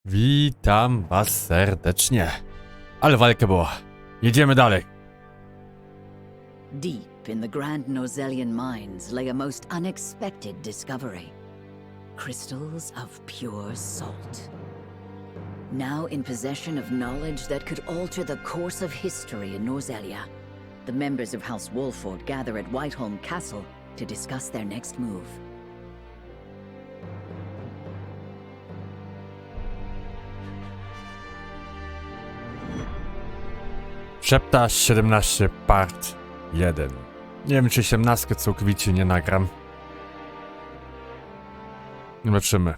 Witam was serdecznie. Ale walka była. Jedziemy dalej. Deep in the Grand Norzelian mines lay a most unexpected discovery. Crystals of pure salt. Now in possession of knowledge that could alter the course of history in Norzelia, the members of House Wolford gather at Whiteholm Castle to discuss their next move. Szepta 17 part 1. Nie wiem, czy 17 całkowicie nie nagram. Zobaczymy.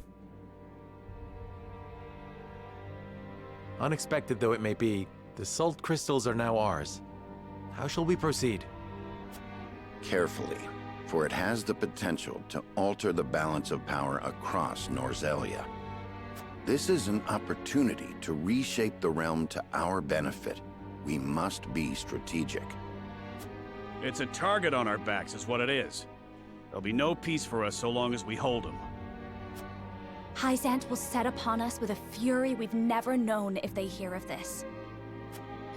Unexpected though it may be, the salt crystals are now ours. How shall we proceed? Carefully, for it has the potential to alter the balance of power across Norzelia. This is an opportunity to reshape the realm to our benefit. We must be strategic. It's a target on our backs is what it is. There'll be no peace for us so long as we hold them. Hyzant will set upon us with a fury we've never known if they hear of this.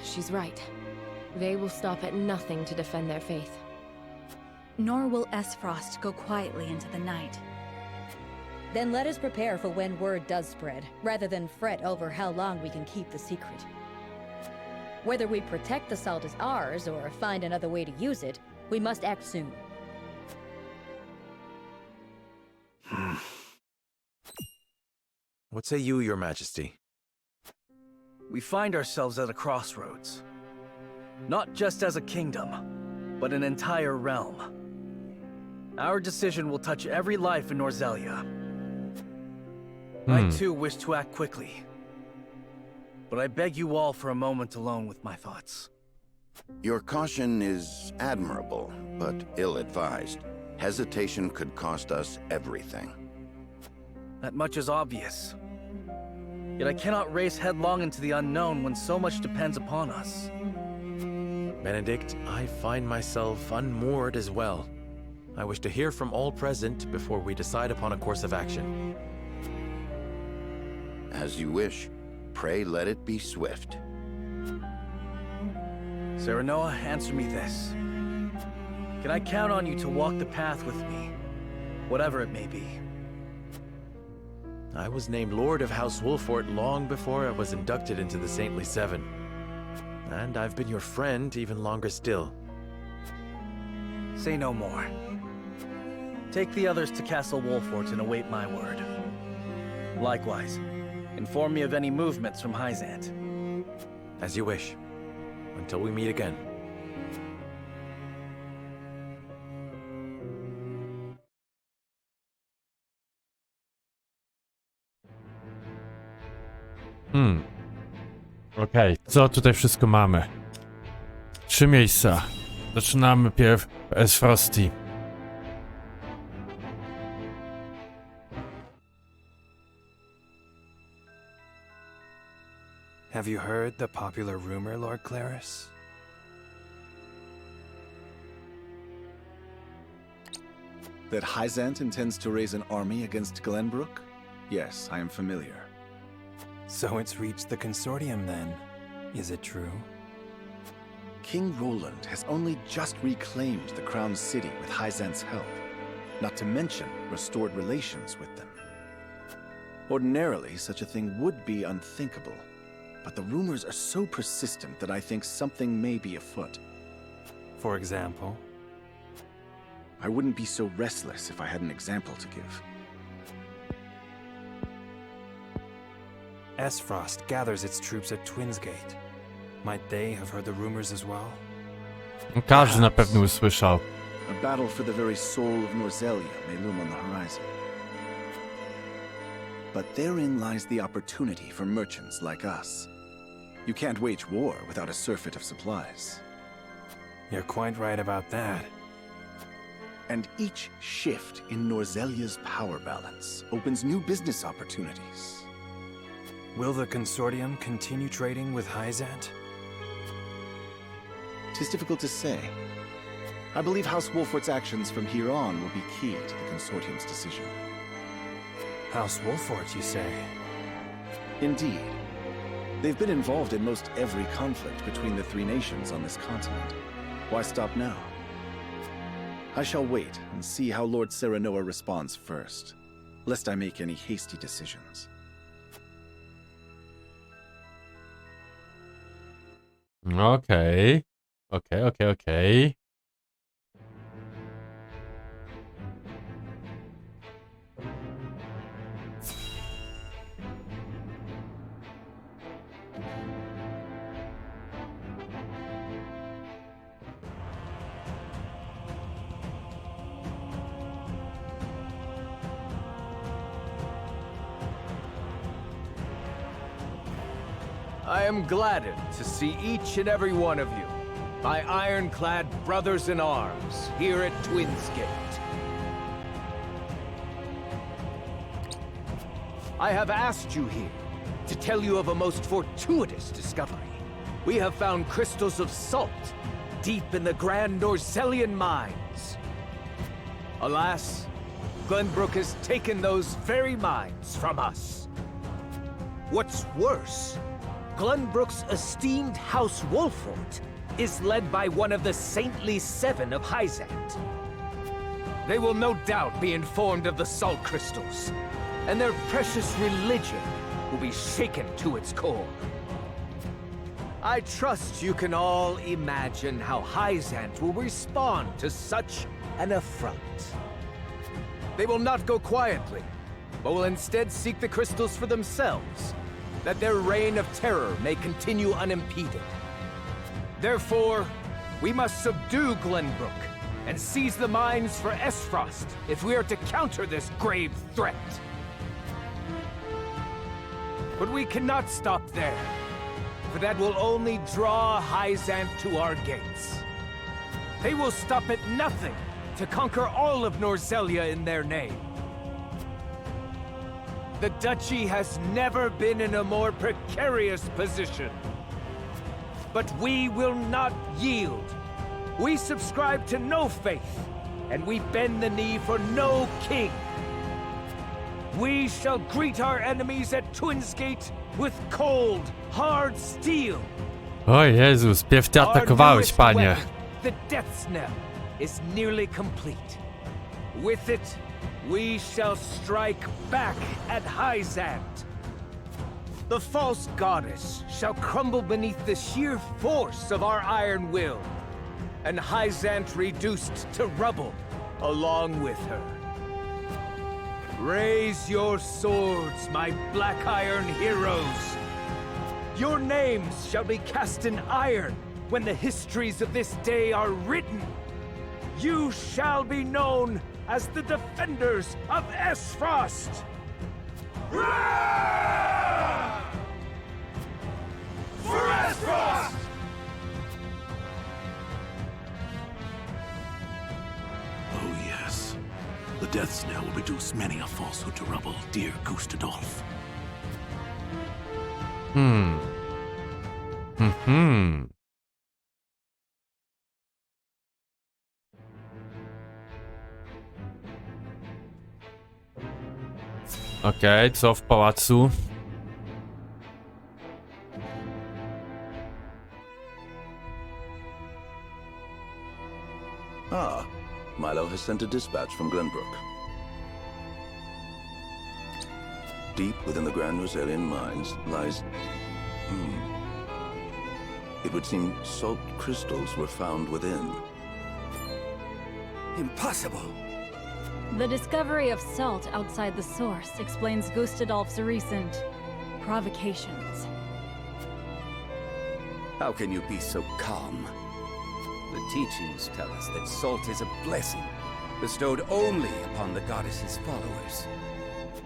She's right. They will stop at nothing to defend their faith. Nor will Esfrost go quietly into the night. Then let us prepare for when word does spread, rather than fret over how long we can keep the secret. Whether we protect the salt as ours, or find another way to use it, we must act soon. What say you, Your Majesty? We find ourselves at a crossroads. Not just as a kingdom, but an entire realm. Our decision will touch every life in Norzelia. I too wish to act quickly. But I beg you all for a moment alone with my thoughts. Your caution is admirable, but ill-advised. Hesitation could cost us everything. That much is obvious. Yet I cannot race headlong into the unknown when so much depends upon us. Benedict, I find myself unmoored as well. I wish to hear from all present before we decide upon a course of action. As you wish. Pray let it be swift. Serenoa, answer me this. Can I count on you to walk the path with me, whatever it may be? I was named Lord of House Wolford long before I was inducted into the Saintly Seven. And I've been your friend even longer still. Say no more. Take the others to Castle Wolford and await my word. Likewise, inform me of any movements from Hyzant. As you wish. Until we meet again. Okej, co tutaj wszystko mamy? 3 miejsca. Zaczynamy pierw z Frosty. Have you heard the popular rumor, Lord Claris? That Hyzant intends to raise an army against Glenbrook? Yes, I am familiar. So it's reached the consortium then. Is it true? King Roland has only just reclaimed the Crown City with Hyzant's help, not to mention restored relations with them. Ordinarily, such a thing would be unthinkable, but the rumors are so persistent that I think something may be afoot. For example? I wouldn't be so restless if I had an example to give. Esfrost gathers its troops at Twinsgate. Might they have heard the rumors as well? Każdy na pewno usłyszał. A battle for the very soul of Norzelia may loom on the horizon. But therein lies the opportunity for merchants like us. You can't wage war without a surfeit of supplies. You're quite right about that. And each shift in Norzelia's power balance opens new business opportunities. Will the consortium continue trading with Hyzant? 'Tis difficult to say. I believe House Wolford's actions from here on will be key to the consortium's decision. House Wolford, you say? Indeed. They've been involved in most every conflict between the three nations on this continent. Why stop now? I shall wait and see how Lord Serenoa responds first, lest I make any hasty decisions. Okej. Okej. I am gladdened to see each and every one of you, my ironclad brothers in arms, here at Twins Gate. I have asked you here to tell you of a most fortuitous discovery. We have found crystals of salt deep in the Grand Norzelian mines. Alas, Glenbrook has taken those very mines from us. What's worse, Glenbrook's esteemed House Wolfort is led by one of the saintly seven of Hyzant. They will no doubt be informed of the salt crystals, and their precious religion will be shaken to its core. I trust you can all imagine how Hyzant will respond to such an affront. They will not go quietly, but will instead seek the crystals for themselves, that their reign of terror may continue unimpeded. Therefore, we must subdue Glenbrook and seize the mines for Esfrost if we are to counter this grave threat. But we cannot stop there, for that will only draw Hyzant to our gates. They will stop at nothing to conquer all of Norzelia in their name. The Duchy has never been in a more precarious position. But we will not yield. We subscribe to no faith, and we bend the knee for no king. We shall greet our enemies at Twinsgate with cold, hard steel. O Jezus, pierw ty atakowałeś, panie. The death knell is nearly complete. With it, we shall strike back at Hyzant. The false goddess shall crumble beneath the sheer force of our iron will, and Hyzant reduced to rubble along with her. Raise your swords, my black iron heroes. Your names shall be cast in iron when the histories of this day are written. You shall be known as the defenders of Esfrost! For Esfrost! Oh yes. The death snare will reduce many a falsehood to rubble, dear Gustadolf. Okej, co w pałacu? Ah, Milo has sent a dispatch from Glenbrook. Deep within the Grand Norzelian mines lies... It would seem salt crystals were found within. Impossible! The discovery of salt outside the source explains Gustadolf's recent provocations. How can you be so calm? The teachings tell us that salt is a blessing, bestowed only upon the goddess's followers.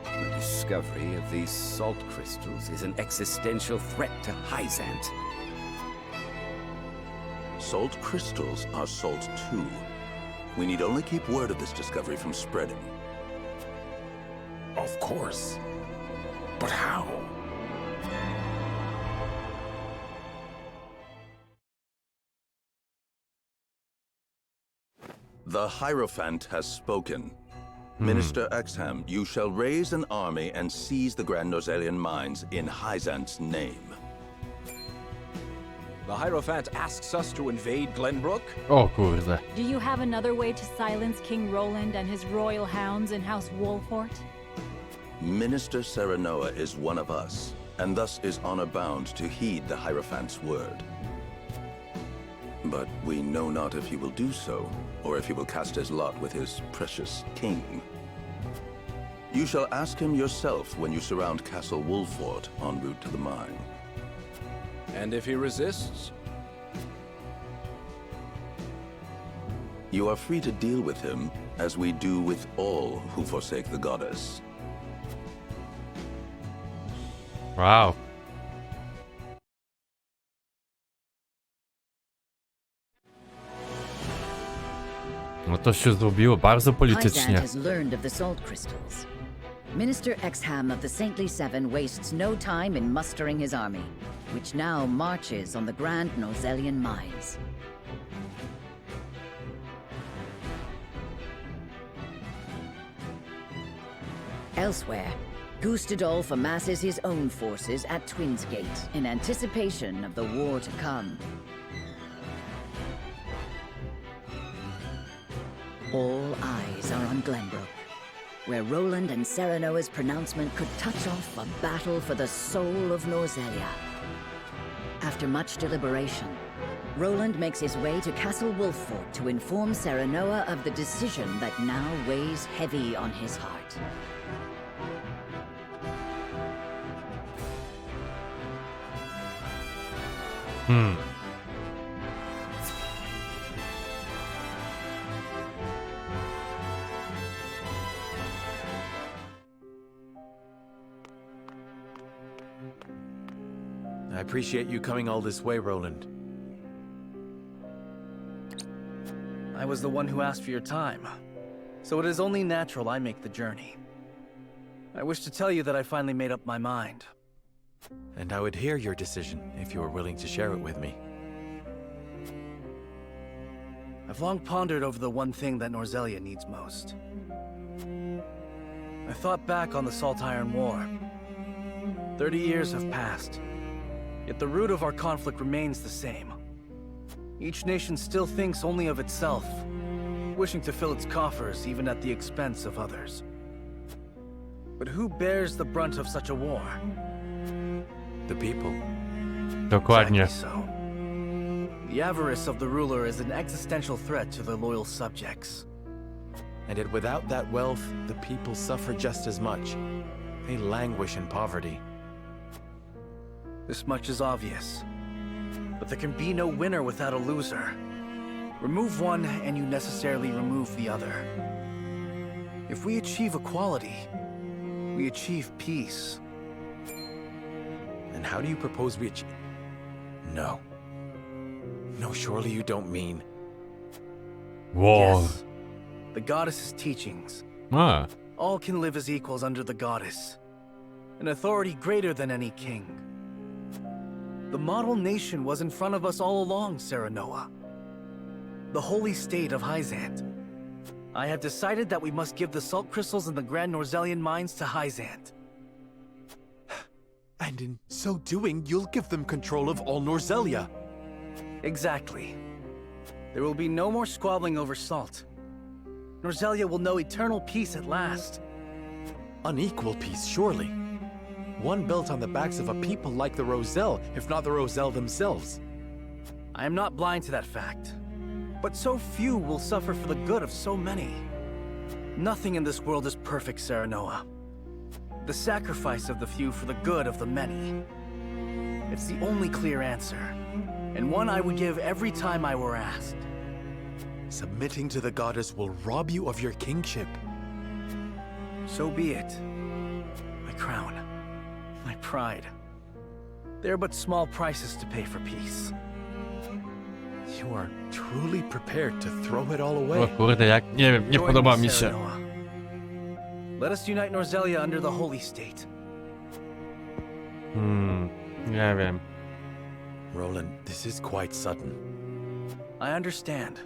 The discovery of these salt crystals is an existential threat to Hyzant. Salt crystals are salt too. We need only keep word of this discovery from spreading. Of course. But how? The Hierophant has spoken. Minister Exham, you shall raise an army and seize the Grand Norzelian mines in Hyzant's name. The Hierophant asks us to invade Glenbrook? O kurde. Do you have another way to silence King Roland and his royal hounds in House Wolfort? Minister Serenoa is one of us, and thus is honor bound to heed the Hierophant's word. But we know not if he will do so, or if he will cast his lot with his precious king. You shall ask him yourself when you surround Castle Wolfort en route to the mine. And if he resists? You are free to deal with him, as we do with all who forsake the goddess. Wow. No to się zrobiło bardzo politycznie. Hyzant has learned of the salt crystals. Minister Exham of the Saintly Seven wastes no time in mustering his army, which now marches on the Grand Norzelian mines. Elsewhere, Gustadolf amasses his own forces at Twins Gate in anticipation of the war to come. All eyes are on Glenbrook, where Roland and Serenoa's pronouncement could touch off a battle for the soul of Norzelia. After much deliberation, Roland makes his way to Castle Wolfort to inform Serenoa of the decision that now weighs heavy on his heart. I appreciate you coming all this way, Roland. I was the one who asked for your time, so it is only natural I make the journey. I wish to tell you that I finally made up my mind. And I would hear your decision if you were willing to share it with me. I've long pondered over the one thing that Norzelia needs most. I thought back on the Salt Iron War. 30 years have passed, yet the root of our conflict remains the same. Each nation still thinks only of itself, wishing to fill its coffers even at the expense of others. But who bears the brunt of such a war? The people. Dokładnie. Exactly so. The avarice of the ruler is an existential threat to their loyal subjects. And yet without that wealth, the people suffer just as much. They languish in poverty. This much is obvious. But there can be no winner without a loser. Remove one, and you necessarily remove the other. If we achieve equality, we achieve peace. And how do you propose we achieve? No. No, surely you don't mean... Whoa. Yes. The goddess's teachings. Ah. All can live as equals under the goddess. An authority greater than any king. The model nation was in front of us all along, Serenoa. The holy state of Hyzant. I have decided that we must give the salt crystals in the Grand Norzelian mines to Hyzant. And in so doing, you'll give them control of all Norzelia. Exactly. There will be no more squabbling over salt. Norzelia will know eternal peace at last. Unequal peace, surely. One built on the backs of a people like the Roselle, if not the Roselle themselves. I am not blind to that fact. But so few will suffer for the good of so many. Nothing in this world is perfect, Serenoa. The sacrifice of the few for the good of the many. It's the only clear answer, and one I would give every time I were asked. Submitting to the goddess will rob you of your kingship. So be it. My crown. My pride. They are but small prices to pay for peace. You are truly prepared to throw it all away. O kurde, jak nie wiem, nie podoba mi się. Let us unite Norzelia under the holy state. Nie wiem. Roland, this is quite sudden. I understand.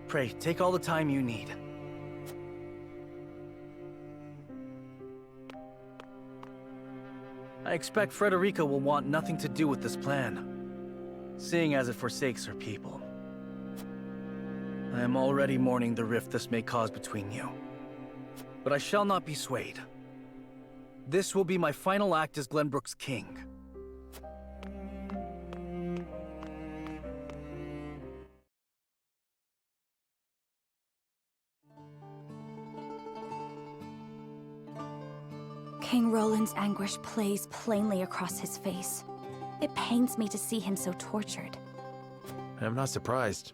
Pray, take all the time you need. I expect Frederica will want nothing to do with this plan, seeing as it forsakes her people. I am already mourning the rift this may cause between you. But I shall not be swayed. This will be my final act as Glenbrook's king. King Roland's anguish plays plainly across his face. It pains me to see him so tortured. I am not surprised.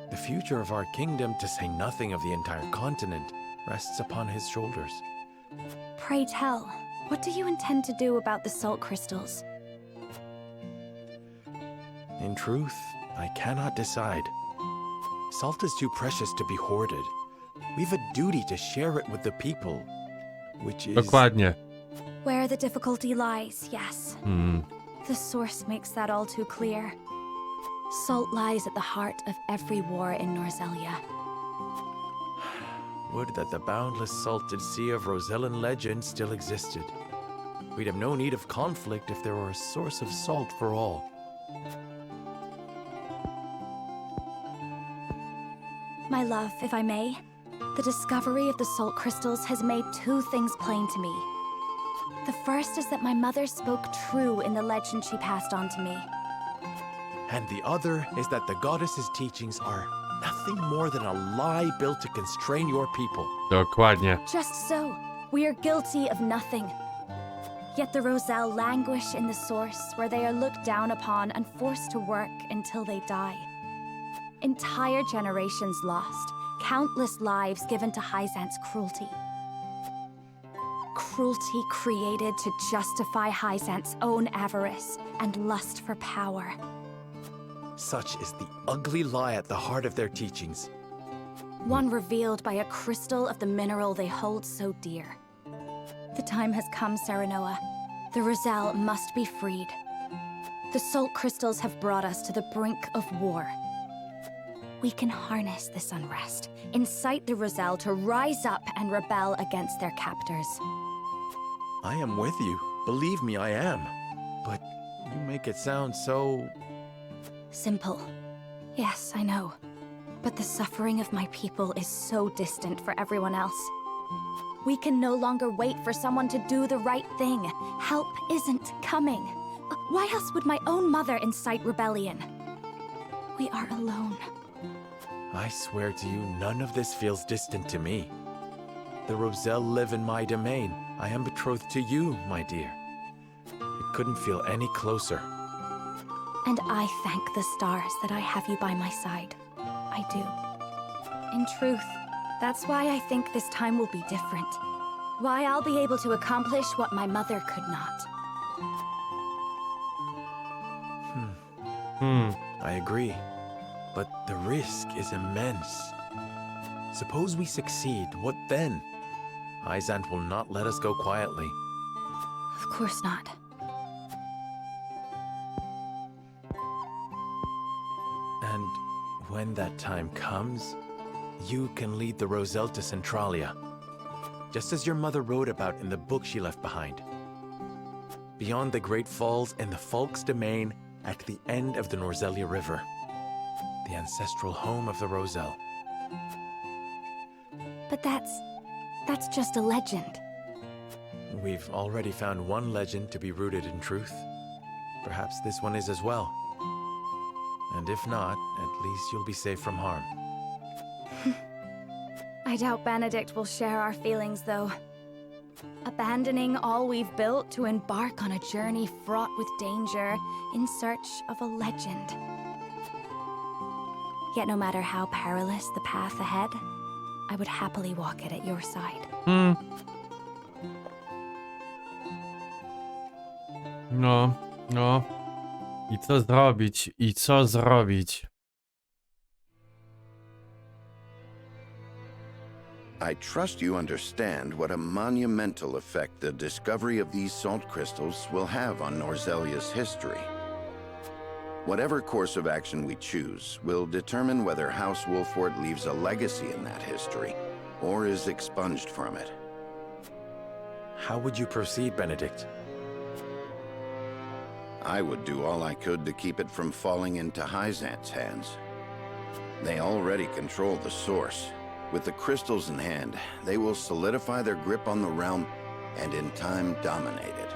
The future of our kingdom, to say nothing of the entire continent, rests upon his shoulders. Pray tell, what do you intend to do about the salt crystals? In truth, I cannot decide. Salt is too precious to be hoarded. We've a duty to share it with the people, which is... Dokładnie. Where the difficulty lies, yes. The source makes that all too clear. Salt lies at the heart of every war in Norzelia. Would that the boundless salted sea of Rosellan legend still existed. We'd have no need of conflict if there were a source of salt for all. My love, if I may, the discovery of the salt crystals has made two things plain to me. The first is that my mother spoke true in the legend she passed on to me. And the other is that the goddess's teachings are nothing more than a lie built to constrain your people. Dokładnie. Just so. We are guilty of nothing. Yet the Roselle languish in the source, where they are looked down upon and forced to work until they die. Entire generations lost, countless lives given to Hyzant's cruelty. Cruelty created to justify Hyzant's own avarice and lust for power. Such is the ugly lie at the heart of their teachings. One revealed by a crystal of the mineral they hold so dear. The time has come, Serenoa. The Roselle must be freed. The salt crystals have brought us to the brink of war. We can harness this unrest, incite the Roselle to rise up and rebel against their captors. I am with you. Believe me, I am. But you make it sound so... Simple. Yes, I know. But the suffering of my people is so distant for everyone else. We can no longer wait for someone to do the right thing. Help isn't coming. Why else would my own mother incite rebellion? We are alone. I swear to you, none of this feels distant to me. The Roselle live in my domain. I am betrothed to you, my dear. It couldn't feel any closer. And I thank the stars that I have you by my side. I do. In truth, that's why I think this time will be different. Why I'll be able to accomplish what my mother could not. I agree. But the risk is immense. Suppose we succeed, what then? Hyzant will not let us go quietly. Of course not. And when that time comes, you can lead the Roselle to Centralia, just as your mother wrote about in the book she left behind. Beyond the Great Falls in the Folk's domain at the end of the Norzelia River, the ancestral home of the Roselle. But that's just a legend. We've already found one legend to be rooted in truth. Perhaps this one is as well. And if not, at least you'll be safe from harm. I doubt Benedict will share our feelings, though. Abandoning all we've built to embark on a journey fraught with danger in search of a legend. Yet no matter how perilous the path ahead, I would happily walk it at your side. No. I co zrobić? I co zrobić? I trust you understand what a monumental effect the discovery of these salt crystals will have on Norzelia's history. Whatever course of action we choose will determine whether House Wolfort leaves a legacy in that history, or is expunged from it. How would you proceed, Benedict? I would do all I could to keep it from falling into Hyzant's hands. They already control the source. With the crystals in hand, they will solidify their grip on the realm and in time dominate it.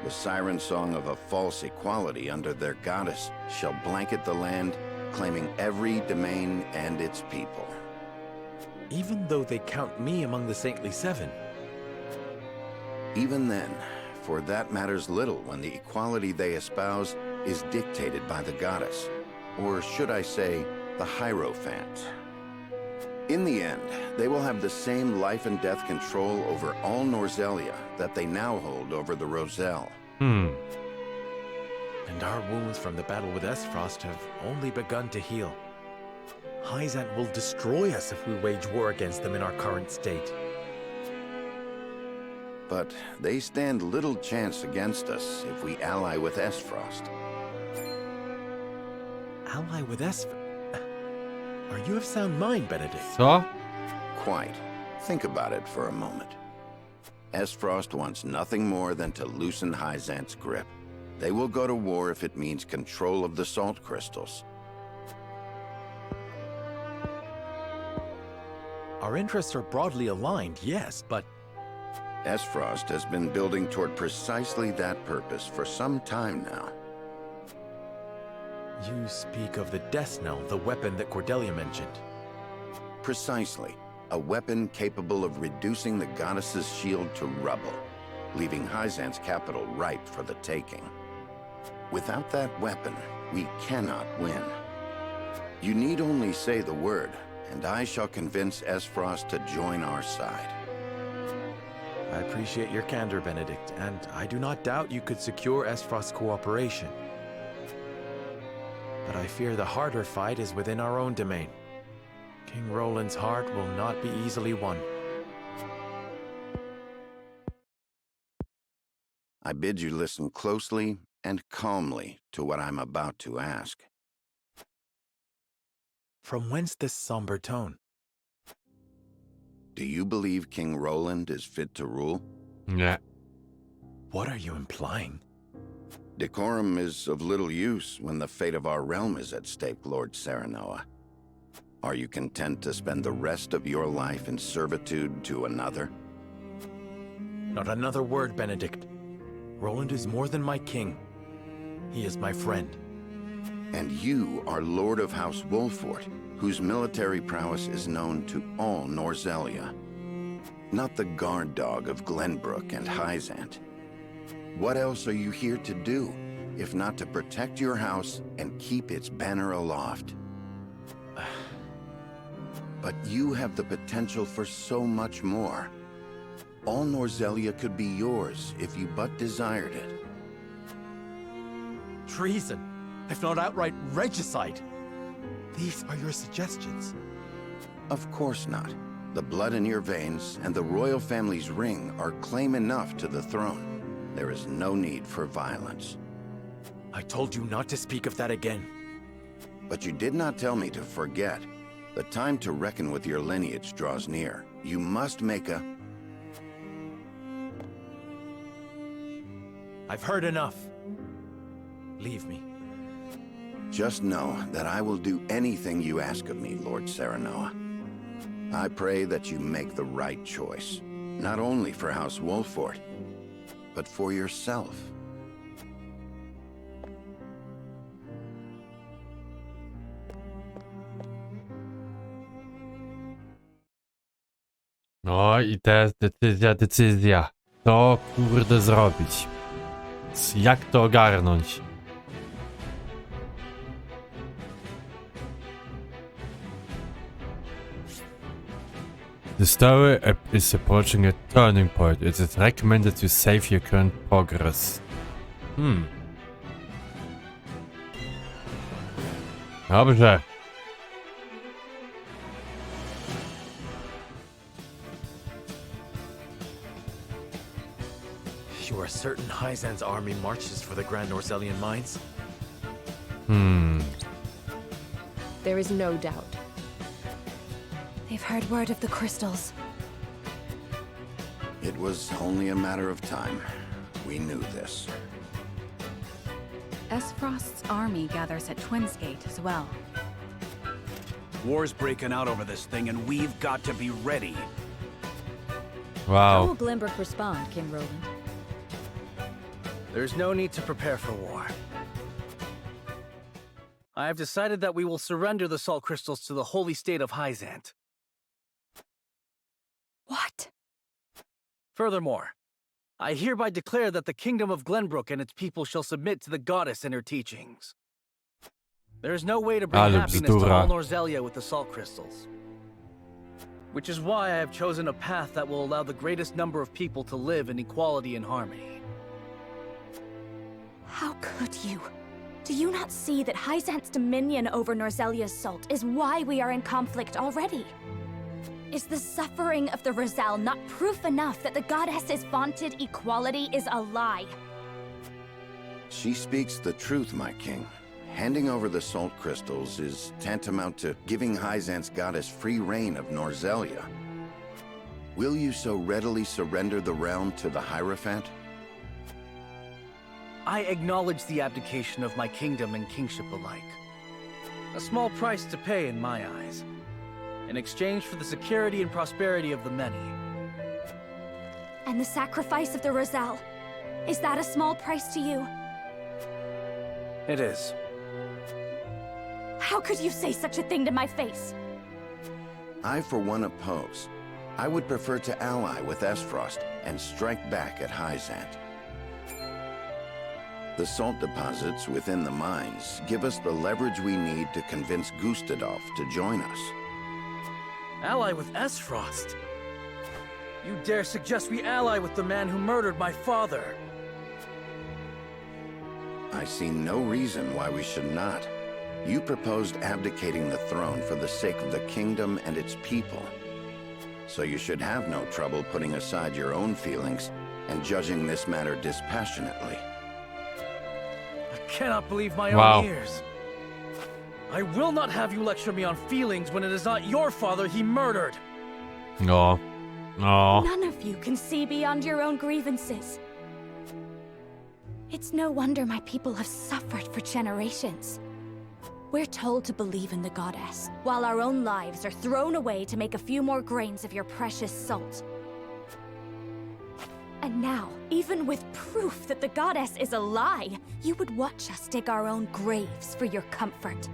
The siren song of a false equality under their goddess shall blanket the land, claiming every domain and its people. Even though they count me among the Saintly Seven. Even then, for that matters little when the equality they espouse is dictated by the goddess, or should I say, the Hierophant. In the end, they will have the same life and death control over all Norzelia that they now hold over the Roselle. And our wounds from the battle with Esfrost have only begun to heal. Hyzant will destroy us if we wage war against them in our current state. But they stand little chance against us if we ally with Esfrost. Ally with Esfrost? Are you of sound mind, Benedict? So? Quite. Think about it for a moment. Esfrost wants nothing more than to loosen Hyzant's grip. They will go to war if it means control of the salt crystals. Our interests are broadly aligned, yes, but... Esfrost has been building toward precisely that purpose for some time now. You speak of the Death Knell, the weapon that Cordelia mentioned. Precisely. A weapon capable of reducing the goddess's shield to rubble, leaving Hyzant's capital ripe for the taking. Without that weapon, we cannot win. You need only say the word, and I shall convince Esfrost to join our side. I appreciate your candor, Benedict, and I do not doubt you could secure Esfrost's cooperation. But I fear the harder fight is within our own domain. King Roland's heart will not be easily won. I bid you listen closely and calmly to what I'm about to ask. From whence this somber tone? Do you believe King Roland is fit to rule? Yeah. What are you implying? Decorum is of little use when the fate of our realm is at stake, Lord Serenoa. Are you content to spend the rest of your life in servitude to another? Not another word, Benedict. Roland is more than my king. He is my friend. And you are Lord of House Wolfort, whose military prowess is known to all Norzelia. Not the guard dog of Glenbrook and Hyzant. What else are you here to do, if not to protect your house and keep its banner aloft? But you have the potential for so much more. All Norzelia could be yours if you but desired it. Treason, if not outright regicide. These are your suggestions. Of course not. The blood in your veins and the royal family's ring are claim enough to the throne. There is no need for violence. I told you not to speak of that again. But you did not tell me to forget. The time to reckon with your lineage draws near. You must make a... I've heard enough. Leave me. Just know that I will do anything you ask of me, Lord Serenoa. I pray that you make the right choice, not only for House Wolfort, but for yourself. No i teraz decyzja. Co kurde zrobić? Jak to ogarnąć? The story is approaching a turning point. It is recommended to save your current progress. Dobrze. You are certain Hyzant's army marches for the Grand Norzelian mines? There is no doubt. They've heard word of the crystals. It was only a matter of time. We knew this. Esfrost's army gathers at Twins Gate as well. War's breaking out over this thing, and we've got to be ready. How Wow. will Glenbrook respond, King Roland? There's no need to prepare for war. I have decided that we will surrender the salt crystals to the holy state of Hyzant. What? Furthermore, I hereby declare that the kingdom of Glenbrook and its people shall submit to the goddess and her teachings. There is no way to bring Ale happiness to bzdura. all Norzelia with the salt crystals. Which is why I have chosen a path that will allow the greatest number of people to live in equality and harmony. How could you? Do you not see that Hyzant's dominion over Norzelia's salt is why we are in conflict already? Is the suffering of the Rosal not proof enough that the goddess's vaunted equality is a lie? She speaks the truth, my king. Handing over the salt crystals is tantamount to giving Hyzant's goddess free reign of Norzelia. Will you so readily surrender the realm to the Hierophant? I acknowledge the abdication of my kingdom and kingship alike. A small price to pay in my eyes, in exchange for the security and prosperity of the many. And the sacrifice of the Rosal, is that a small price to you? It is. How could you say such a thing to my face? I, for one, oppose. I would prefer to ally with Esfrost and strike back at Hyzant. The salt deposits within the mines give us the leverage we need to convince Gustadolf to join us. Ally with Esfrost? You dare suggest we ally with the man who murdered my father? I see no reason why we should not. You proposed abdicating the throne for the sake of the kingdom and its people. So you should have no trouble putting aside your own feelings and judging this matter dispassionately. I cannot believe my Wow. own ears. I will not have you lecture me on feelings when it is not your father he murdered. No. No. None of you can see beyond your own grievances. It's no wonder my people have suffered for generations. We're told to believe in the goddess, while our own lives are thrown away to make a few more grains of your precious salt. And now, even with proof that the goddess is a lie, you would watch us dig our own graves for your comfort.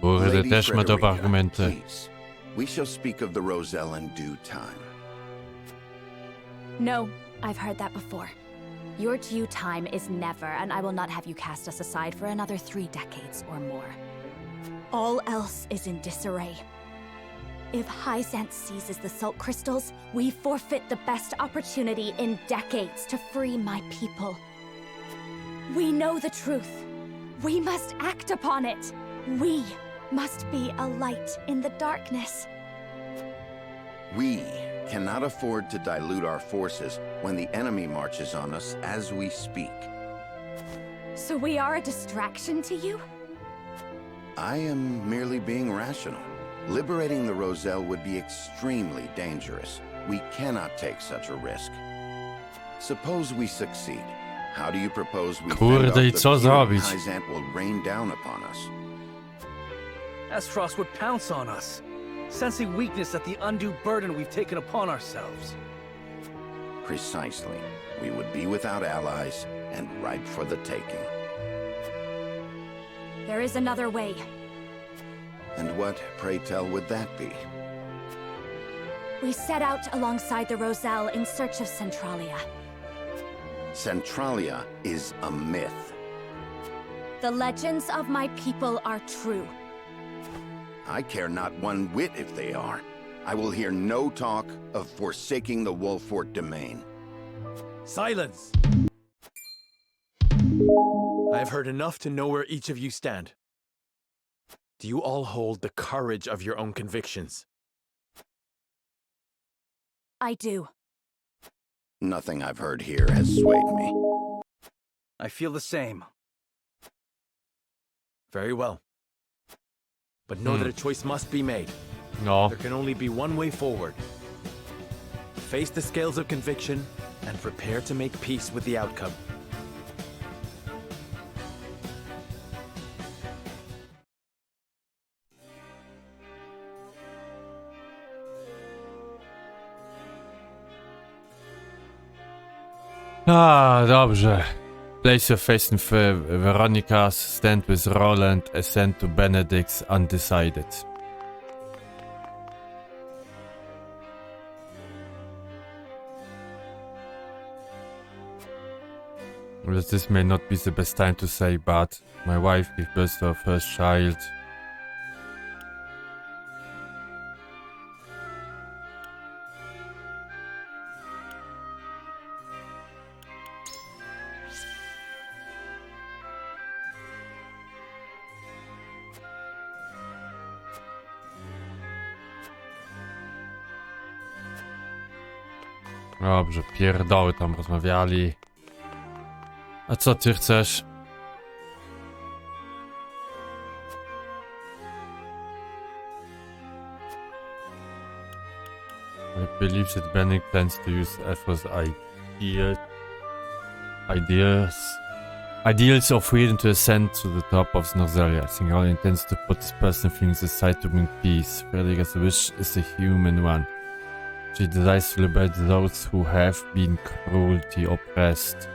Kurde, Lady też ma dobre Frederica, argumenty. please. We shall speak of the Roselle in due time. No, I've heard that before. Your due time is never, and I will not have you cast us aside for another 3 decades or more. All else is in disarray. If Hyzant seizes the salt crystals, we forfeit the best opportunity in decades to free my people. We know the truth. We must act upon it. We must be a light in the darkness. We cannot afford to dilute our forces when the enemy marches on us as we speak. So we are a distraction to you? I am merely being rational. Liberating the Roselle would be extremely dangerous. We cannot take such a risk. Suppose we succeed. How do you propose we fend off Kurde, i the co fear zrobić? Hyzant will rain down upon us? Esfrost would pounce on us, sensing weakness at the undue burden we've taken upon ourselves. Precisely. We would be without allies and ripe for the taking. There is another way. And what, pray tell, would that be? We set out alongside the Roselle in search of Centralia. Centralia is a myth. The legends of my people are true. I care not one whit if they are. I will hear no talk of forsaking the Wolfort domain. Silence! I've heard enough to know where each of you stand. Do you all hold the courage of your own convictions? I do. Nothing I've heard here has swayed me. I feel the same. Very well. But know that a choice must be made. No. There can only be one way forward. Face the scales of conviction and prepare to make peace with the outcome. Dobrze. Place your faith in Veronica, stand with Roland, ascend to Benedict's undecided. Well, this may not be the best time to say, but my wife gave birth to her first child. Dobrze, pierdoły tam rozmawiali. A co ty chcesz? I believe that Benedict plans to use Aphrod's ideals of freedom to ascend to the top of Norzelia. I think all intends to put his personal feelings aside to bring peace. Frederica's wish is a human one. She desires to liberate those who have been cruelty oppressed.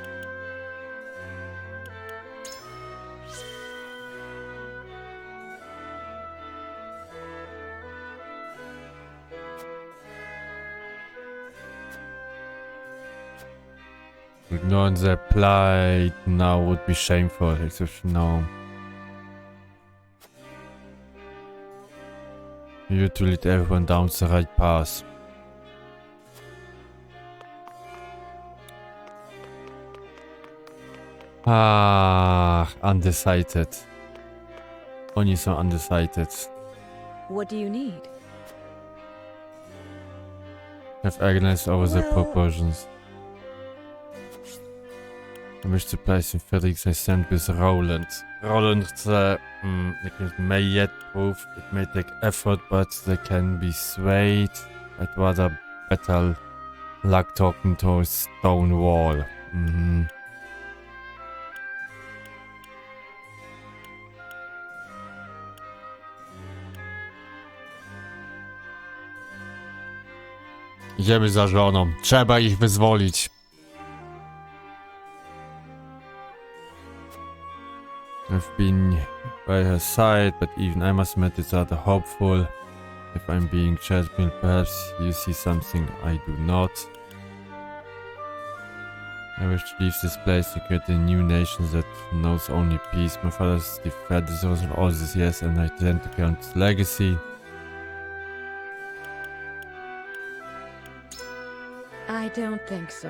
Ignoring their plight now would be shameful, except no. You to lead everyone down the right path. Undecided. Oni są undecided. What do you need? Have agonized over the proportions. I wish to place in Felix I stand with Roland. Roland chce, may yet prove it may take effort, but they can be swayed. I'd rather better luck talking to a stone wall. Idziemy za żoną. Trzeba ich wyzwolić. I've been by her side, but even I must admit it's rather hopeful. If I'm being charitable, perhaps you see something I do not. I wish to leave this place to create a new nation that knows only peace. My father's deferred this all these years, and I intend to carry on his legacy. I don't think so.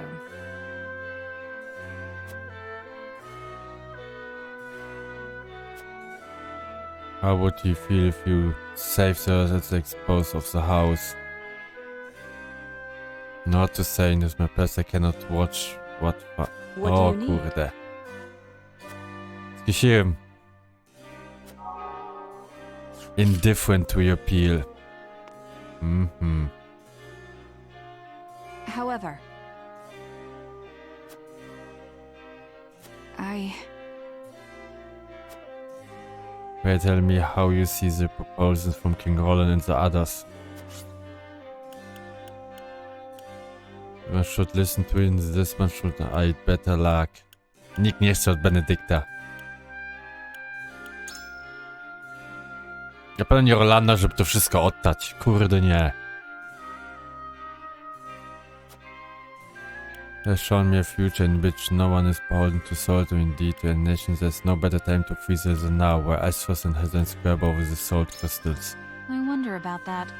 How would you feel if you saved her at the expense of the house? Not to say this my past I cannot watch what do you need? Kurde. Skisiłem. Indifferent to your appeal. However, Tell me how you see the proposals from King Roland and the others. One should listen to it, this one should I better luck. Nikt nie chce od Benedykta. Ja pewnie Rolanda, żeby to wszystko oddać. Kurde nie. Has shown me a future in which no one is beholden to salt or indeed to a nation. There's no better time to freeze than now, where Astros and Hazan scrap over the salt crystals. I wonder about that.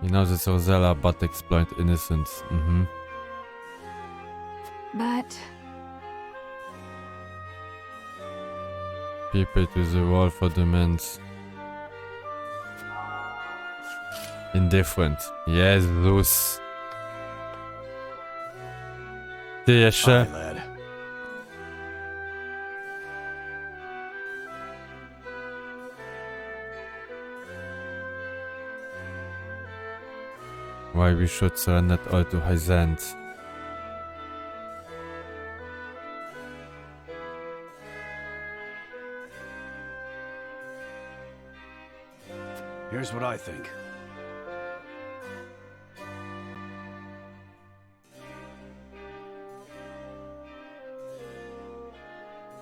You know this Rosella but exploit innocence. but People to the wall for demands. Indifferent. Jezus. Ty jeszcze? Aye, lad. Why we should surrender all to his hands. Here's what I think.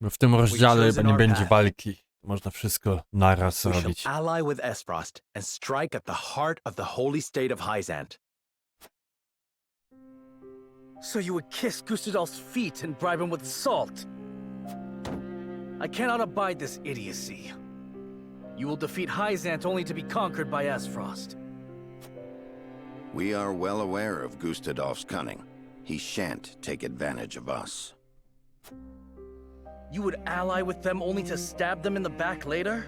Bo w tym rozdziale nie będzie walki. Można wszystko naraz We robić. shall ally with Esfrost and strike at the heart of the holy state of Hyzant. So you would kiss Gustadolf's feet and bribe him with salt? I cannot abide this idiocy. You will defeat Hyzant only to be conquered by Esfrost. We are well aware of Gustadolf's cunning. He shan't take advantage of us. You would ally with them only to stab them in the back later?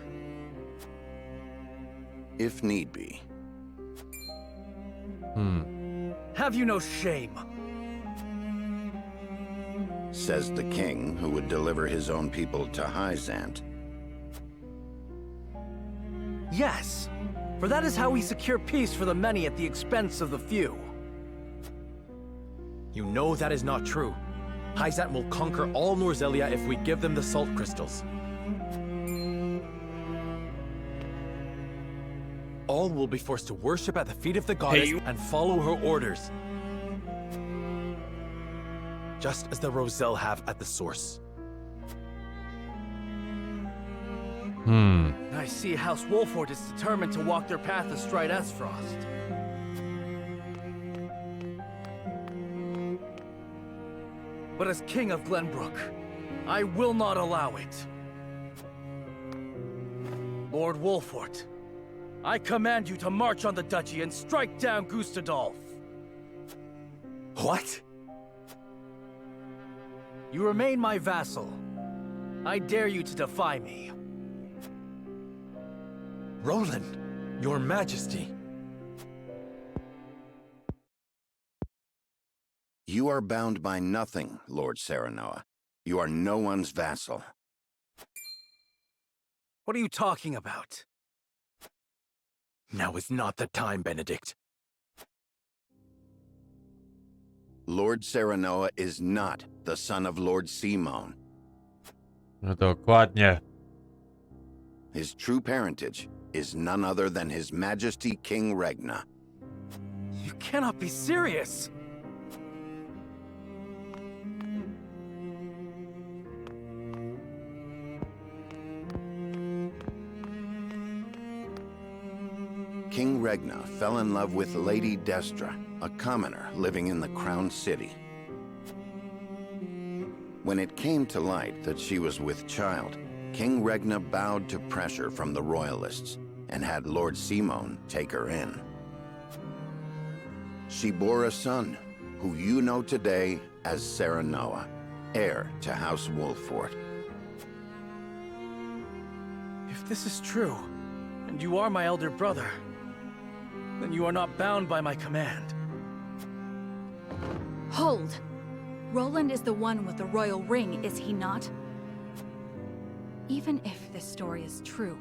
If need be. Have you no shame? Says the king who would deliver his own people to Hyzant. Yes, for that is how we secure peace for the many at the expense of the few. You know that is not true. Hyzant will conquer all Norzelia if we give them the salt crystals. All will be forced to worship at the feet of the goddess and follow her orders. Just as the Roselle have at the source. I see House Wolford is determined to walk their path astride Esfrost. But as King of Glenbrook, I will not allow it. Lord Wolford, I command you to march on the duchy and strike down Gustadolf. What? You remain my vassal. I dare you to defy me. Roland, your majesty. You are bound by nothing, Lord Serenoa. You are no one's vassal. What are you talking about? Now is not the time, Benedict. Lord Serenoa is not the son of Lord Simon. No dokładnie. His true parentage is none other than His Majesty King Regna. You cannot be serious! King Regna fell in love with Lady Destra, a commoner living in the Crown City. When it came to light that she was with child, King Regna bowed to pressure from the royalists and had Lord Simon take her in. She bore a son, who you know today as Serenoa, heir to House Wolford. If this is true, and you are my elder brother, then you are not bound by my command. Hold! Roland is the one with the royal ring, is he not? Even if this story is true,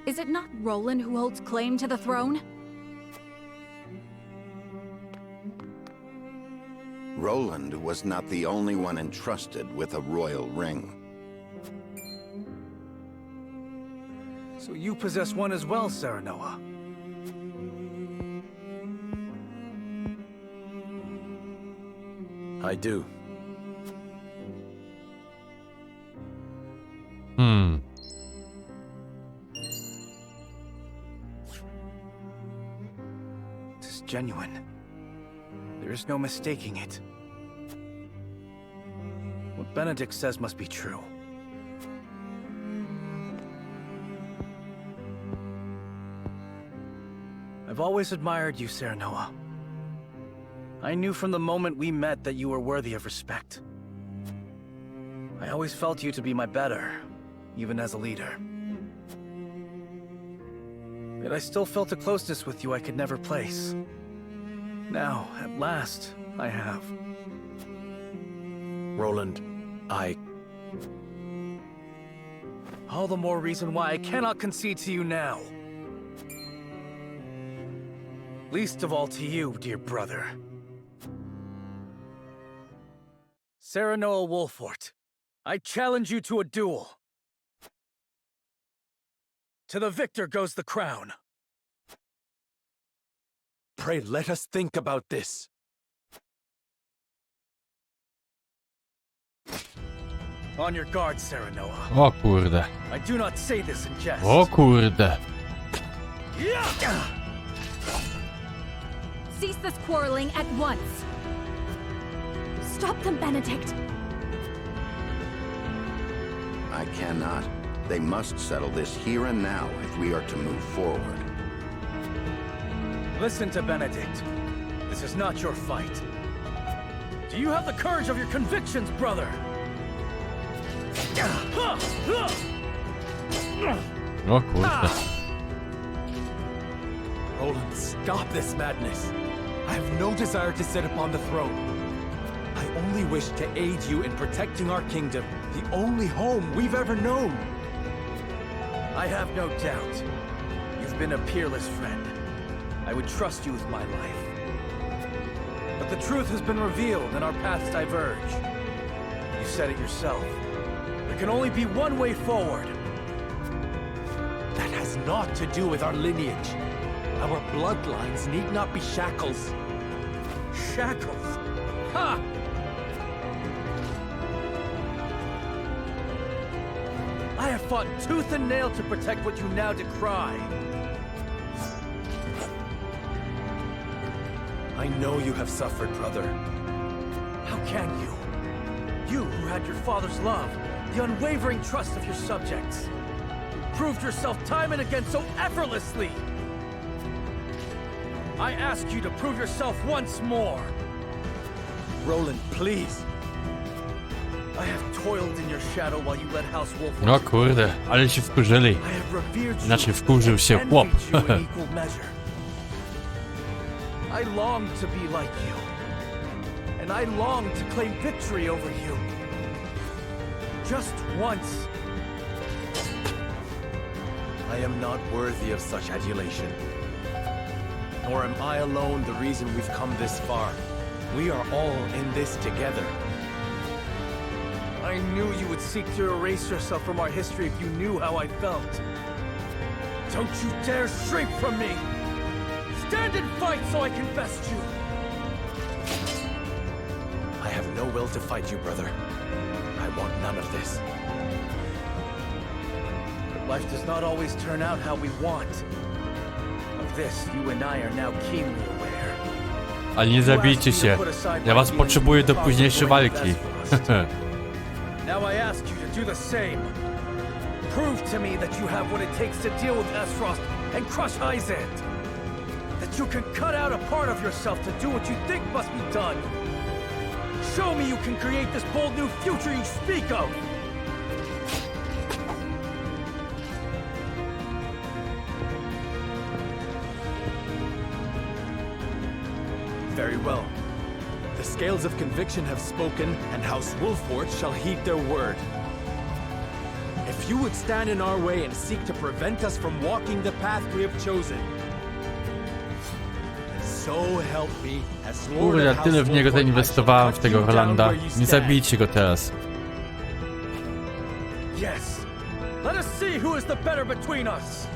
is it not Roland who holds claim to the throne? Roland was not the only one entrusted with a royal ring. So you possess one as well, Serenoa. I do. It is genuine. There is no mistaking it. What Benedict says must be true. I've always admired you, Serenoa. I knew from the moment we met that you were worthy of respect. I always felt you to be my better, even as a leader. Yet I still felt a closeness with you I could never place. Now, at last, I have. Roland, All the more reason why I cannot concede to you now. Least of all to you, dear brother. Serenoa Wolfort, I challenge you to a duel. To the victor goes the crown. pray let us think about this. On your guard, Serenoa. O kurde. I do not say this in jest. O kurde. Cease this quarreling at once. Stop them, Benedict. I cannot. They must settle this here and now if we are to move forward. Listen to Benedict. This is not your fight. Do you have the courage of your convictions, brother? O kurde. Roland, stop this madness. I have no desire to sit upon the throne. I only wish to aid you in protecting our kingdom, the only home we've ever known. I have no doubt. You've been a peerless friend. I would trust you with my life. But the truth has been revealed and our paths diverge. You said it yourself. There can only be one way forward. That has naught to do with our lineage. Our bloodlines need not be shackles. Shackles? Ha! I have fought tooth and nail to protect what you now decry. I know you have suffered, brother. How can you? You who had your father's love, the unwavering trust of your subjects, proved yourself time and again so effortlessly. I ask you to prove yourself once more. Roland, please. I have toiled in your shadow while you led House Wolf. No kurde, ale się wkurzyli. I have revered you. Znaczy wkurzył się chłop. Envied you in equal measure. I long to be like you. And I long to claim victory over you. Just once. I am not worthy of such adulation. Nor am I alone the reason we've come this far. We are all in this together. I knew you would seek to erase yourself from our history if you knew how I felt. Don't you dare shrink from me! Stand and fight so I can best you! I have no will to fight you, brother. I want none of this. But life does not always turn out how we want. Of this, you and I are now keenly aware. Ale nie zabijcie się. Ja was potrzebuję do późniejszej walki. Now I ask you to do the same. Prove to me that you have what it takes to deal with Esfrost and crush Izand. That you can cut out a part of yourself to do what you think must be done. Show me you can create this bold new future you speak of. Very well. The scales of conviction have spoken, and House Wolford shall heed their word. If you would stand in our way and seek to prevent us from walking the path we have chosen, so help me, as Lord Kurde, ja of tyle House w niego Wolford, zainwestowałem w tego Rolanda. Nie zabijcie go teraz. Yes. Let us see who is the better between us.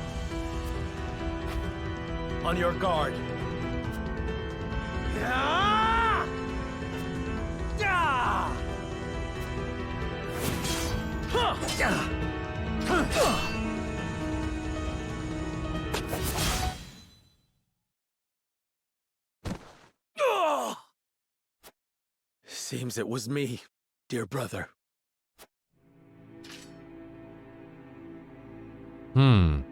On your guard. Yeah! Yeah! Huh! Seems it was me, dear brother. In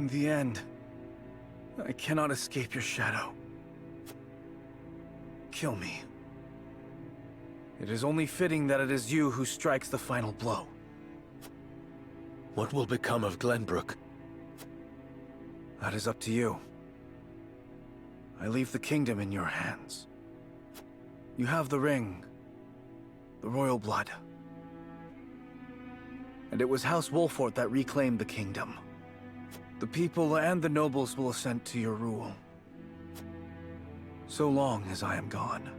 the end, I cannot escape your shadow. Kill me. It is only fitting that it is you who strikes the final blow. What will become of Glenbrook? That is up to you. I leave the kingdom in your hands. You have the ring, the royal blood. And it was House Wolford that reclaimed the kingdom. The people and the nobles will assent to your rule. So long as I am gone.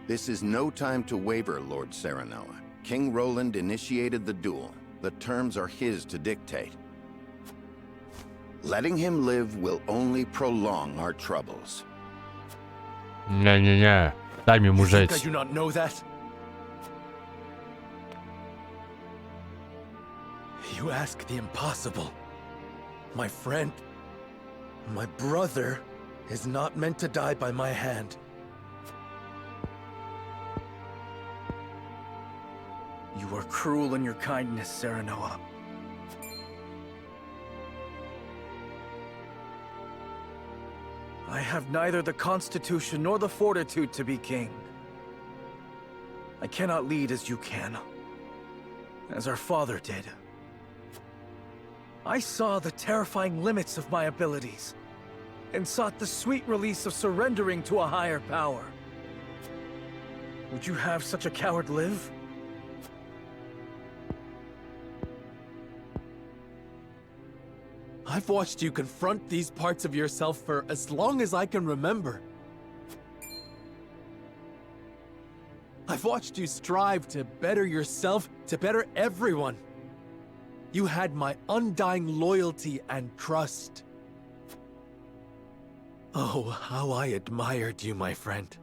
This is no time to waver, Lord Serenoa. King Roland initiated the duel. The terms are his to dictate. Letting him live will only prolong our troubles. Nie. Dajmy mu I żyć. do not know that. You ask the impossible. My friend, my brother, is not meant to die by my hand. You are cruel in your kindness, Serenoa. I have neither the constitution nor the fortitude to be king. I cannot lead as you can, as our father did. I saw the terrifying limits of my abilities, and sought the sweet release of surrendering to a higher power. Would you have such a coward live? I've watched you confront these parts of yourself for as long as I can remember. I've watched you strive to better yourself, to better everyone. You had my undying loyalty and trust. Oh, how I admired you, my friend.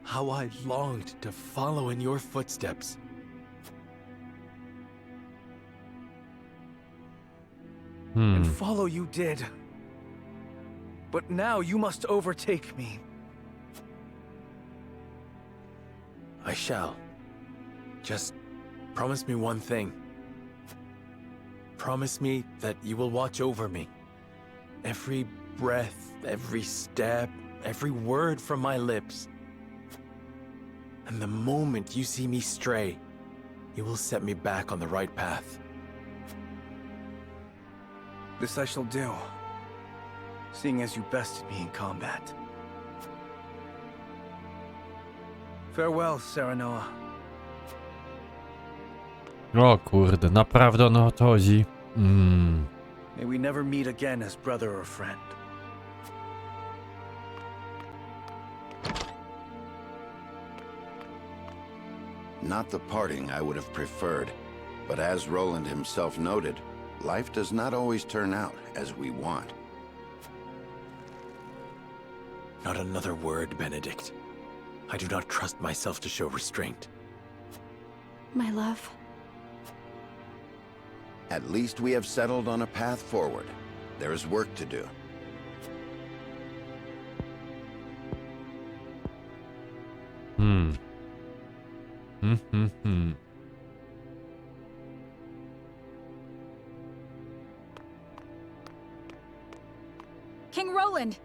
How I longed to follow in your footsteps. And follow you did. But now you must overtake me. I shall. Just promise me one thing. Promise me that you will watch over me. Every breath, every step, every word from my lips. And the moment you see me stray, you will set me back on the right path. This I shall do, seeing as you bested me in combat. Farewell, Serenoa. O kurde, naprawdę o to chodzi. May we never meet again as brother or friend. Not the parting I would have preferred, but as Roland himself noted, life does not always turn out as we want. Not another word, Benedict. I do not trust myself to show restraint. My love. At least we have settled on a path forward. There is work to do. King Roland!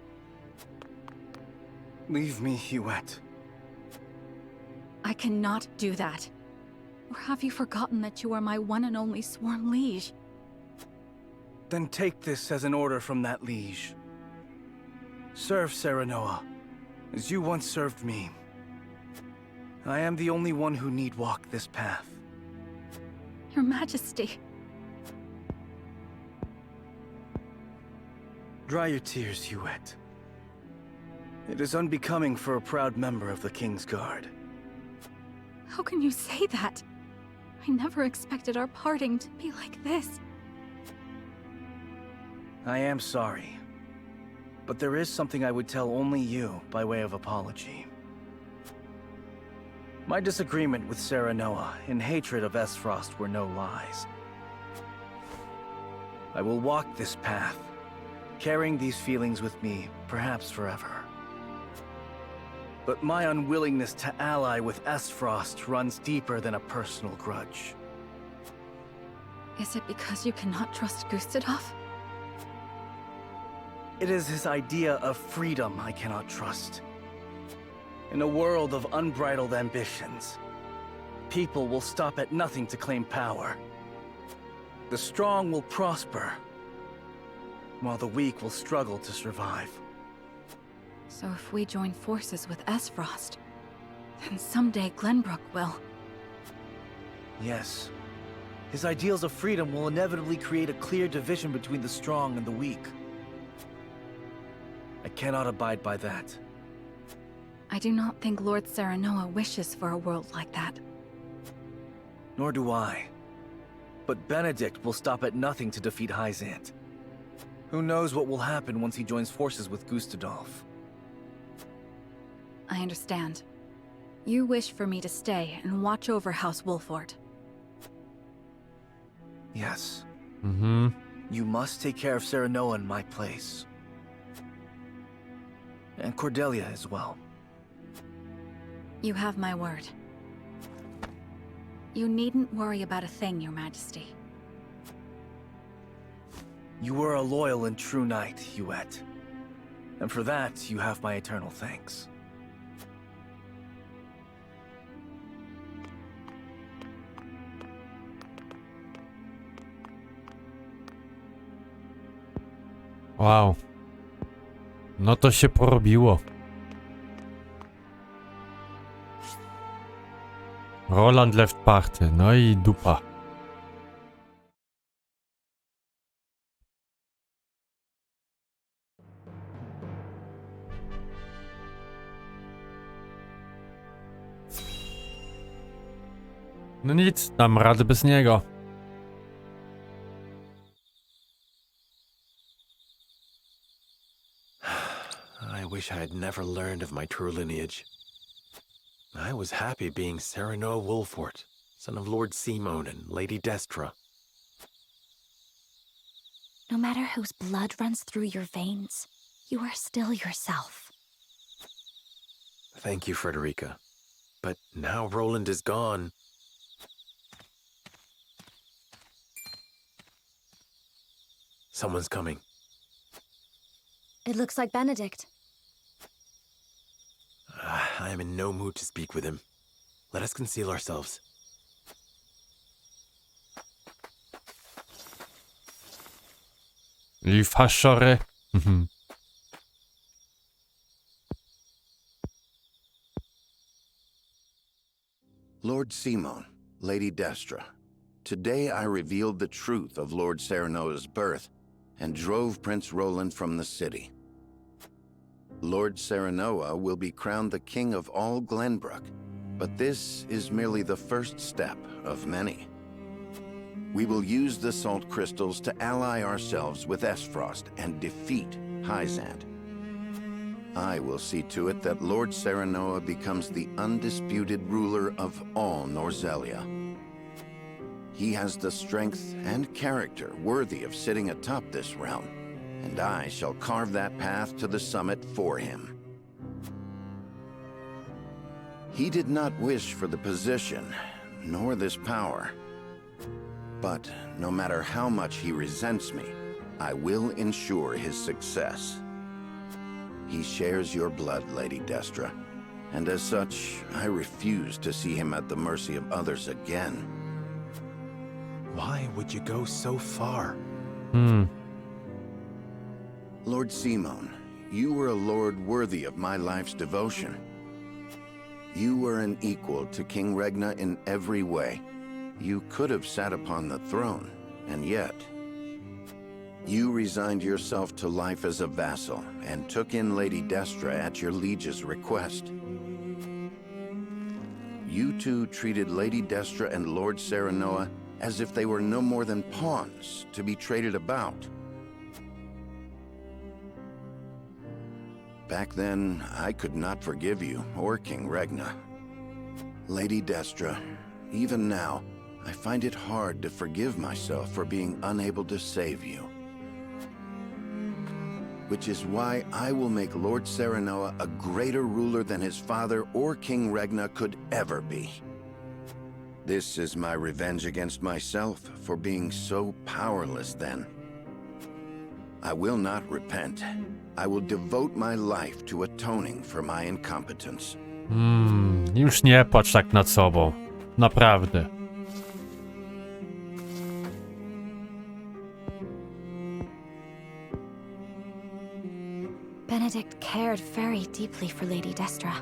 Leave me, Huette. I cannot do that. Or have you forgotten that you are my one and only sworn liege? Then take this as an order from that liege. Serve Serenoa, as you once served me. I am the only one who need walk this path. Your Majesty. Dry your tears, Huette. It is unbecoming for a proud member of the King's Guard. How can you say that? I never expected our parting to be like this. I am sorry. But there is something I would tell only you by way of apology. My disagreement with Serenoa and hatred of Esfrost were no lies. I will walk this path, carrying these feelings with me, perhaps forever. But my unwillingness to ally with Esfrost runs deeper than a personal grudge. Is it because you cannot trust Gustadolf? It is his idea of freedom I cannot trust. In a world of unbridled ambitions, people will stop at nothing to claim power. The strong will prosper, while the weak will struggle to survive. So if we join forces with Esfrost, then someday Glenbrook will. Yes. His ideals of freedom will inevitably create a clear division between the strong and the weak. I cannot abide by that. I do not think Lord Serenoa wishes for a world like that. Nor do I. But Benedict will stop at nothing to defeat Hyzant. Who knows what will happen once he joins forces with Gustadolf? I understand. You wish for me to stay and watch over House Wolford. Yes. Mm-hmm. You must take care of Serenoa in my place. And Cordelia as well. You have my word. You needn't worry about a thing, Your Majesty. You were a loyal and true knight, Huet. And for that, you have my eternal thanks. Wow. No to się porobiło. Roland left party, no i dupa. No nic, dam radę bez niego. I wish I had never learned of my true lineage. I was happy being Serenoa Wolfort, son of Lord Simon and Lady Destra. No matter whose blood runs through your veins, you are still yourself. Thank you, Frederica. But now Roland is gone. Someone's coming. It looks like Benedict. I am in no mood to speak with him. Let us conceal ourselves. I faszory. Lord Simon, Lady Destra, today I revealed the truth of Lord Serenoa's birth and drove Prince Roland from the city. Lord Serenoa will be crowned the king of all Glenbrook, but this is merely the first step of many. We will use the salt crystals to ally ourselves with Esfrost and defeat Hyzant. I will see to it that Lord Serenoa becomes the undisputed ruler of all Norzelia. He has the strength and character worthy of sitting atop this realm, and I shall carve that path to the summit for him. He did not wish for the position, nor this power. But no matter how much he resents me, I will ensure his success. He shares your blood, Lady Destra, and as such, I refuse to see him at the mercy of others again. Why would you go so far? Lord Simon, you were a lord worthy of my life's devotion. You were an equal to King Regna in every way. You could have sat upon the throne, and yet you resigned yourself to life as a vassal and took in Lady Destra at your liege's request. You two treated Lady Destra and Lord Serenoa as if they were no more than pawns to be traded about. Back then, I could not forgive you or King Regna. Lady Destra, even now, I find it hard to forgive myself for being unable to save you. Which is why I will make Lord Serenoa a greater ruler than his father or King Regna could ever be. This is my revenge against myself for being so powerless then. I will not repent. I will devote my life to atoning for my incompetence. Już nie płacz tak nad sobą. Naprawdę. Benedict cared very deeply for Lady Destra.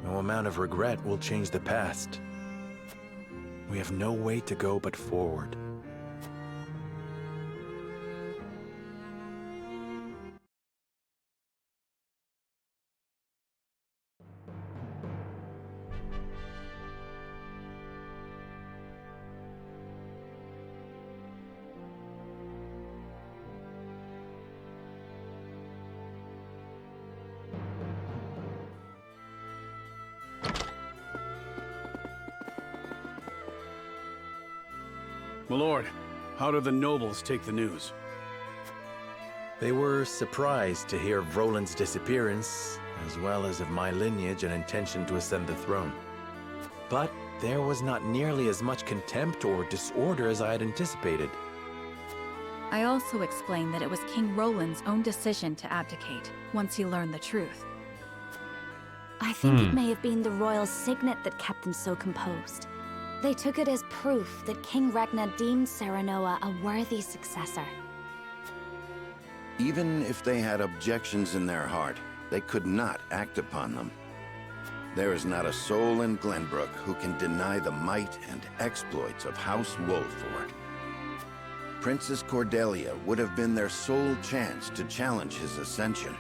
No amount of regret will change the past. We have no way to go but forward. My lord, how did the nobles take the news? They were surprised to hear of Roland's disappearance, as well as of my lineage and intention to ascend the throne. But there was not nearly as much contempt or disorder as I had anticipated. I also explained that it was King Roland's own decision to abdicate once he learned the truth. I think it may have been the royal signet that kept them so composed. They took it as proof that King Ragnar deemed Serenoa a worthy successor. Even if they had objections in their heart, they could not act upon them. There is not a soul in Glenbrook who can deny the might and exploits of House Wolford. Princess Cordelia would have been their sole chance to challenge his ascension,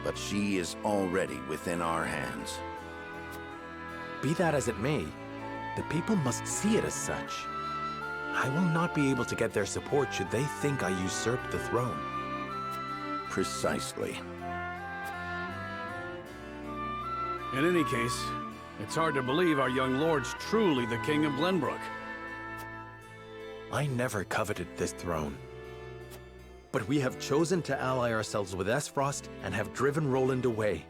but she is already within our hands. Be that as it may, the people must see it as such. I will not be able to get their support should they think I usurped the throne. Precisely. In any case, it's hard to believe our young lord's truly the King of Glenbrook. I never coveted this throne. But we have chosen to ally ourselves with Esfrost and have driven Roland away.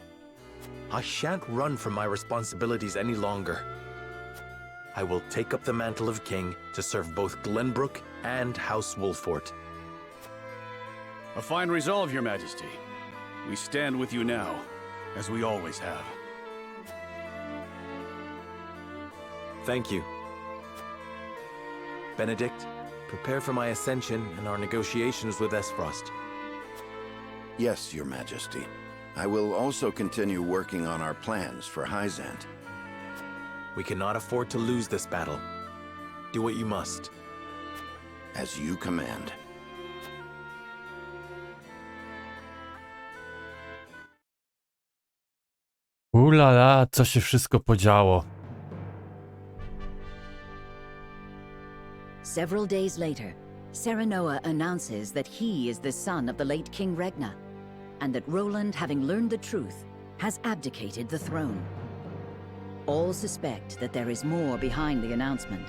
I shan't run from my responsibilities any longer. I will take up the mantle of king to serve both Glenbrook and House Wolford. A fine resolve, Your Majesty. We stand with you now, as we always have. Thank you. Benedict, prepare for my ascension and our negotiations with Esfrost. Yes, Your Majesty. I will also continue working on our plans for Hyzant. We cannot afford to lose this battle. Do what you must. As you command. Ulala, co się wszystko podziało. Several days later, Serenoa announces that he is the son of the late King Ragnar, and that Roland, having learned the truth, has abdicated the throne. All suspect that there is more behind the announcement,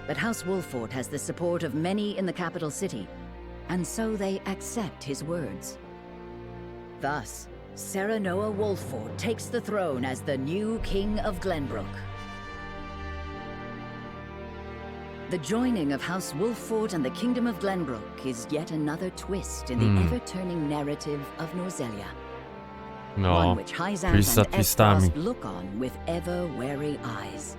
but House Wolford has the support of many in the capital city, and so they accept his words. Thus, Serenoa Wolford takes the throne as the new King of Glenbrook. The joining of House Wolford and the Kingdom of Glenbrook is yet another twist in the ever-turning narrative of Norzelia. No, One which Hyzant twist za and twistami. Esfrost look on with ever-wary eyes.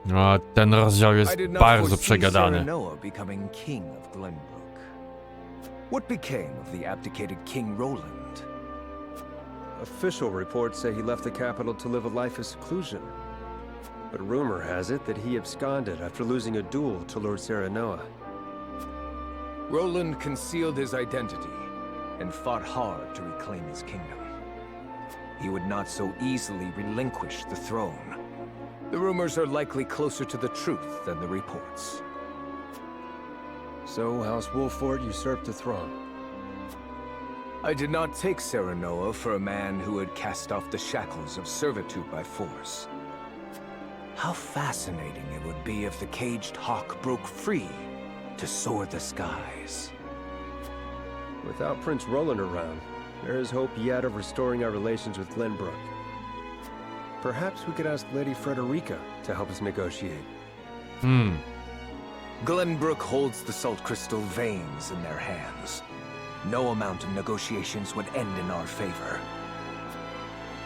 No, ten rozdział jest bardzo przegadany. Serenoa becoming king of Glenbrook. What became of the abdicated King Roland? Official reports say he left the capital to live a life of seclusion. But rumor has it that he absconded after losing a duel to Lord Serenoa. Roland concealed his identity and fought hard to reclaim his kingdom. He would not so easily relinquish the throne. The rumors are likely closer to the truth than the reports. So House Wolford usurped the throne. I did not take Serenoa for a man who had cast off the shackles of servitude by force. How fascinating it would be if the caged hawk broke free to soar the skies. Without Prince Roland around, there is hope yet of restoring our relations with Glenbrook. Perhaps we could ask Lady Frederica to help us negotiate. Glenbrook holds the salt crystal veins in their hands. No amount of negotiations would end in our favor.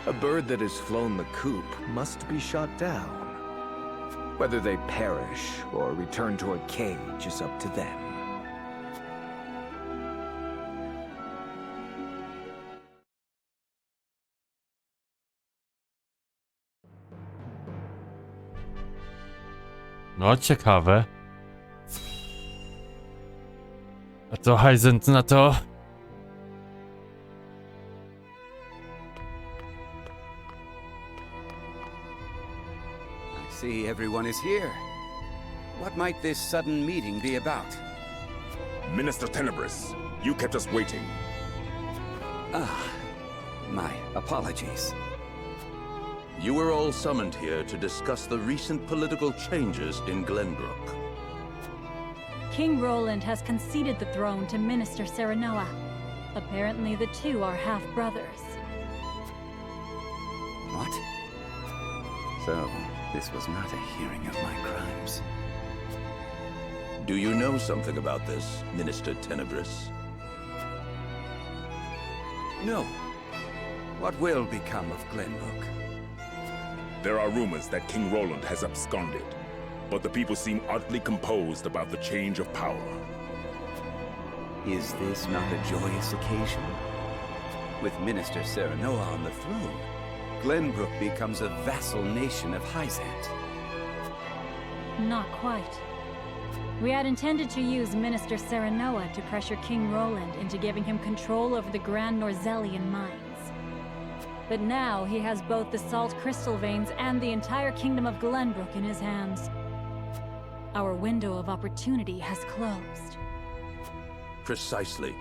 A bird that has flown the coop must be shot down. Whether they perish or return to a cage is up to them. No, ciekawe. A to Hyzant na to? I see everyone is here. What might this sudden meeting be about? Minister Tenebris, you kept us waiting. My apologies. You were all summoned here to discuss the recent political changes in Glenbrook. King Roland has conceded the throne to Minister Serenoa. Apparently the two are half-brothers. What? So, this was not a hearing of my crimes. Do you know something about this, Minister Tenebris? No. What will become of Glenbrook? There are rumors that King Roland has absconded, but the people seem oddly composed about the change of power. Is this not a joyous occasion? With Minister Serenoa on the throne, Glenbrook becomes a vassal nation of Hyzant. Not quite. We had intended to use Minister Serenoa to pressure King Roland into giving him control over the Grand Norzelian mines. But now he has both the salt crystal veins and the entire kingdom of Glenbrook in his hands. Our window of opportunity has closed. Precisely.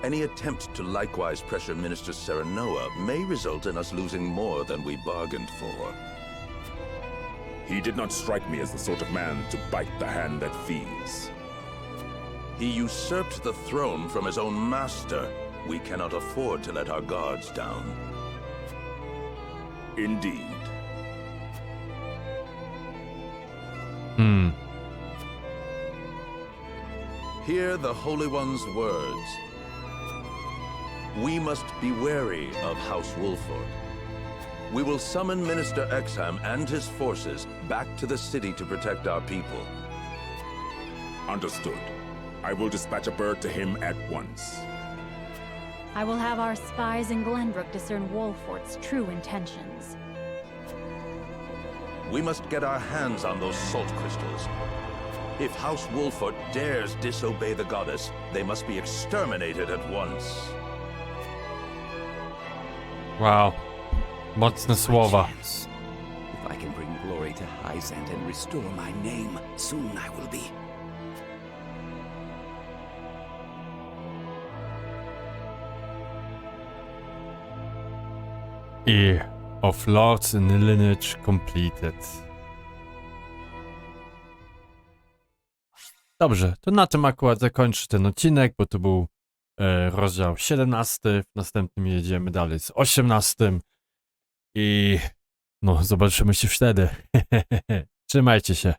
Any attempt to likewise pressure Minister Serenoa may result in us losing more than we bargained for. He did not strike me as the sort of man to bite the hand that feeds. He usurped the throne from his own master. We cannot afford to let our guards down. Indeed. Hear the Holy One's words. We must be wary of House Wolford. We will summon Minister Exham and his forces back to the city to protect our people. Understood. I will dispatch a bird to him at once. I will have our spies in Glenbrook discern Wolford's true intentions. We must get our hands on those salt crystals. If House Wolford dares disobey the goddess, they must be exterminated at once. Wow. Mocne słowa. If I can bring glory to Hyzant and restore my name, soon I will be. Heir of Lords in Lineage completed. Dobrze, to na tym akurat zakończę ten odcinek, bo to był rozdział 17. W następnym jedziemy dalej z 18. I no, zobaczymy się wtedy. Trzymajcie się.